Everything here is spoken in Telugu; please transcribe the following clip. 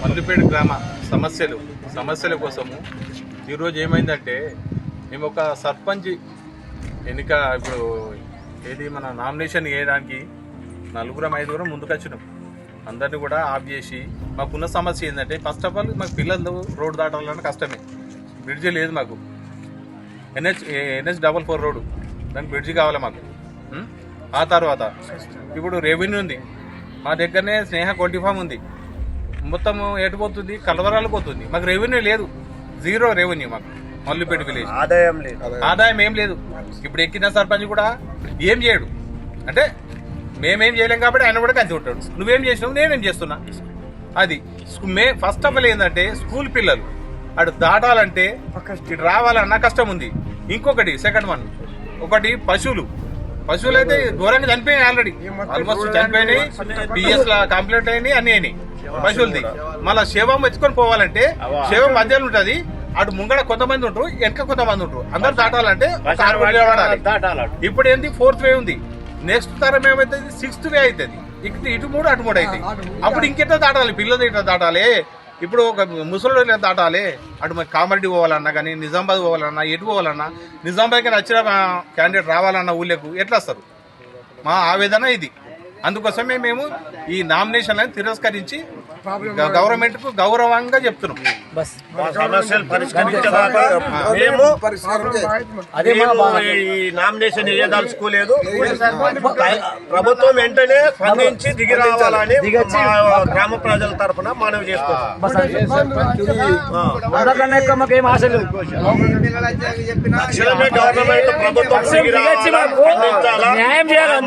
మల్లిపేట గ్రామ సమస్యల కోసము ఈరోజు ఏమైందంటే మేము ఒక సర్పంచ్ ఎన్నిక ఇప్పుడు ఏది మన నామినేషన్ వేయడానికి 4-5 ముందుకు వచ్చినాం. అందరినీ కూడా ఆఫ్ చేసి మాకున్న సమస్య ఏంటంటే ఫస్ట్ ఆఫ్ ఆల్ మాకు పిల్లలు రోడ్డు దాటాలన్న కష్టమే. బ్రిడ్జి లేదు మాకు. NH44 రోడ్డు, దానికి బ్రిడ్జి కావాలి మాకు. ఆ తర్వాత ఇప్పుడు రెవెన్యూ ఉంది మా దగ్గరనే, స్నేహ కోల్టీ ఫామ్ ఉంది. మొత్తం ఎటు పోతుంది, కలవరాలు పోతుంది. మాకు రెవెన్యూ లేదు, 0 రెవెన్యూ మాకు మల్లిపేట విలేజ్. ఆదాయం ఏం లేదు. ఇప్పుడు ఎక్కిన సర్పంచ్ కూడా ఏం చేయడు. అంటే మేమేం చేయలేం కాబట్టి ఆయన కూడా కలిసి ఉంటాడు. నువ్వేం చేసినావు, నేనేం చేస్తున్నా. అది ఫస్ట్ ఆఫ్ ఆల్ ఏంటంటే స్కూల్ పిల్లలు అటు దాటాలంటే ఇటు రావాలన్నా కష్టం ఉంది. ఇంకొకటి సెకండ్ వన్, ఒకటి పశువులు అయితే ఘోరంగా చనిపోయినాయి. ఆల్మోస్ట్ చనిపోయినాయి. PS కంప్లైంట్ అయినాయి, అన్ని అయినాయి పశువులది. మళ్ళీ శవం ఎత్తుకొని పోవాలంటే శవం మధ్యలో ఉంటది. అటు ముంగడ కొంతమంది ఉంటారు, వెనక కొంతమంది ఉంటారు. అందరు దాటాలంటే ఇప్పుడు ఏంది 4th వే ఉంది. నెక్స్ట్ తరం ఏమైతుంది, 6th వే అవుతుంది. ఇటు 3 అటు 3 అవుతాయి. అప్పుడు ఇంకెట్లా దాటాలి, పిల్లలు ఇట్లా దాటాలి. ఇప్పుడు ఒక ముసలి దాటాలి. అటు మరి కామారెడ్డి పోవాలన్నా కానీ, నిజామాబాద్ పోవాలన్నా, ఎటు పోవాలన్నా, నిజామాబాద్కి వచ్చిన క్యాండిడేట్ రావాలన్నా ఊళ్ళకు ఎట్లా వస్తారు? మా ఆవేదన ఇది. అందుకోసమే మేము ఈ నామినేషన్లను తిరస్కరించి గవర్నమెంట్ కు గౌరవంగా చెప్తున్నాం. సమస్యలు పరిష్కరించదాకా మేము ఈ నామినేషన్ వేయదలుచుకోలేదు. ప్రభుత్వం వెంటనే స్పందించి దిగి రావాలని గ్రామ ప్రజల తరఫున మనవి చేస్తున్నాం. గవర్నమెంట్ ప్రభుత్వం దిగి రావాలి, న్యాయం చేయాలి.